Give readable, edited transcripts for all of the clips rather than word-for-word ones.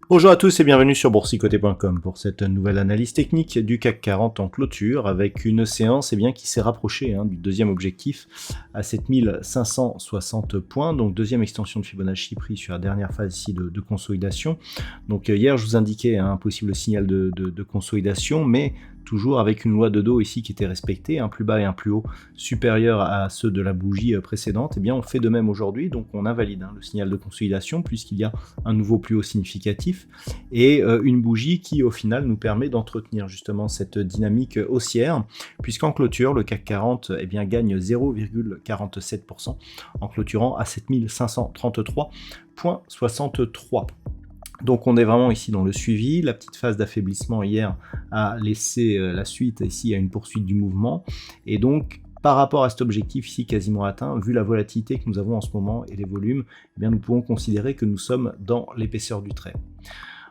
Bonjour à tous et bienvenue sur boursicoté.com pour cette nouvelle analyse technique du CAC 40 en clôture avec une séance qui s'est rapprochée du deuxième objectif à 7560 points, donc deuxième extension de Fibonacci pris sur la dernière phase ici de consolidation. Donc hier je vous indiquais un possible signal de consolidation, mais toujours avec une loi de dos ici qui était respectée, un plus bas et un plus haut supérieur à ceux de la bougie précédente. Et bien on fait de même aujourd'hui, donc on invalide le signal de consolidation puisqu'il y a un nouveau plus haut significatif et une bougie qui au final nous permet d'entretenir justement cette dynamique haussière, puisqu'en clôture le CAC 40 gagne 0,47% en clôturant à 7533,63. Donc on est vraiment ici dans le suivi. La petite phase d'affaiblissement hier a laissé la suite ici à une poursuite du mouvement, et donc par rapport à cet objectif ici quasiment atteint, vu la volatilité que nous avons en ce moment et les volumes, nous pouvons considérer que nous sommes dans l'épaisseur du trait.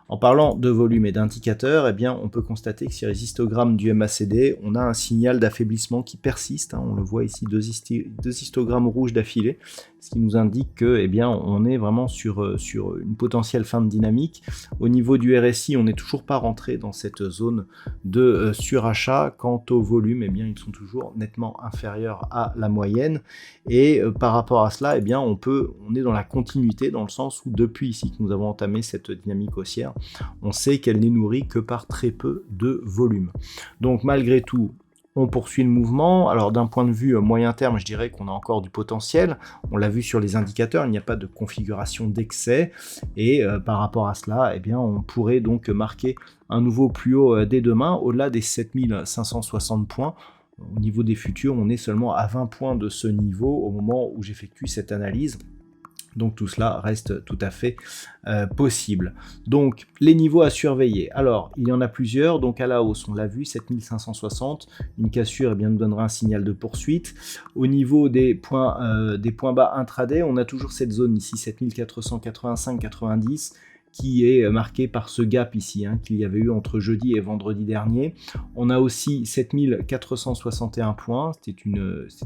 En parlant de volume et d'indicateurs, on peut constater que sur les histogrammes du MACD, on a un signal d'affaiblissement qui persiste. On le voit ici, deux histogrammes rouges d'affilée, ce qui nous indique que on est vraiment sur une potentielle fin de dynamique. Au niveau du RSI, on n'est toujours pas rentré dans cette zone de surachat. Quant au volume, ils sont toujours nettement inférieurs à la moyenne. Et par rapport à cela, on est dans la continuité, dans le sens où depuis ici que nous avons entamé cette dynamique haussière, on sait qu'elle n'est nourrie que par très peu de volume. Donc malgré tout, on poursuit le mouvement. Alors d'un point de vue moyen terme, je dirais qu'on a encore du potentiel. On l'a vu sur les indicateurs, il n'y a pas de configuration d'excès. Et par rapport à cela, on pourrait donc marquer un nouveau plus haut dès demain, au-delà des 7560 points. Au niveau des futurs, on est seulement à 20 points de ce niveau au moment où j'effectue cette analyse. Donc tout cela reste tout à fait possible. Donc les niveaux à surveiller. Alors il y en a plusieurs. Donc à la hausse, on l'a vu, 7560. Une cassure nous donnera un signal de poursuite. Au niveau des points bas intraday, on a toujours cette zone ici, 7485-90. Qui est marqué par ce gap ici qu'il y avait eu entre jeudi et vendredi dernier. On a aussi 7461 points, c'est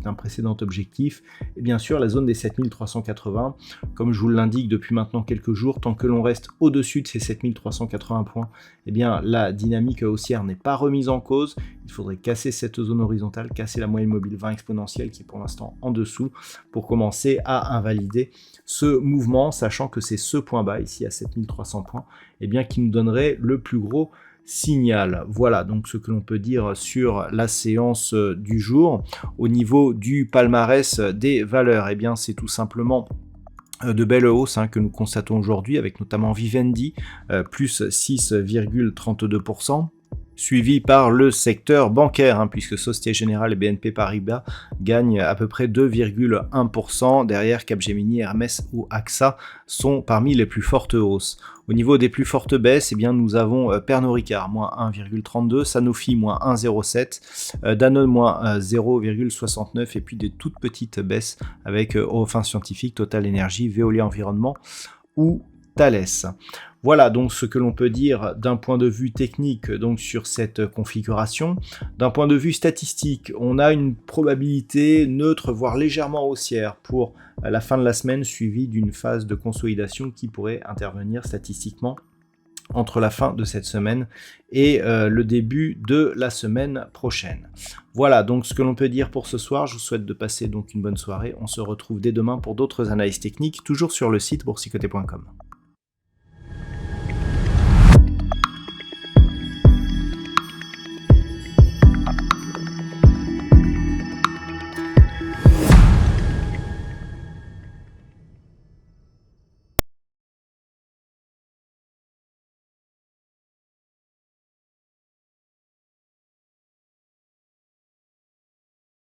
un précédent objectif, et bien sûr la zone des 7380, comme je vous l'indique depuis maintenant quelques jours, tant que l'on reste au-dessus de ces 7380 points, la dynamique haussière n'est pas remise en cause. Il faudrait casser cette zone horizontale, casser la moyenne mobile 20 exponentielle qui est pour l'instant en dessous, pour commencer à invalider ce mouvement, sachant que c'est ce point bas ici à 7300 points qui nous donnerait le plus gros signal. Voilà donc ce que l'on peut dire sur la séance du jour. Au niveau du palmarès des valeurs, c'est tout simplement de belles hausses que nous constatons aujourd'hui, avec notamment Vivendi, plus 6,32%. Suivi par le secteur bancaire, puisque Société Générale et BNP Paribas gagnent à peu près 2,1%. Derrière, Capgemini, Hermès ou AXA sont parmi les plus fortes hausses. Au niveau des plus fortes baisses, nous avons Pernod Ricard, moins 1,32, Sanofi, moins 1,07, Danone, moins 0,69, et puis des toutes petites baisses avec Eurofins Scientifique, Total Energy, Veolia Environnement ou Thales. Voilà donc ce que l'on peut dire d'un point de vue technique donc sur cette configuration. D'un point de vue statistique, on a une probabilité neutre, voire légèrement haussière pour la fin de la semaine, suivie d'une phase de consolidation qui pourrait intervenir statistiquement entre la fin de cette semaine et le début de la semaine prochaine. Voilà donc ce que l'on peut dire pour ce soir. Je vous souhaite de passer donc une bonne soirée. On se retrouve dès demain pour d'autres analyses techniques, toujours sur le site boursicoté.com.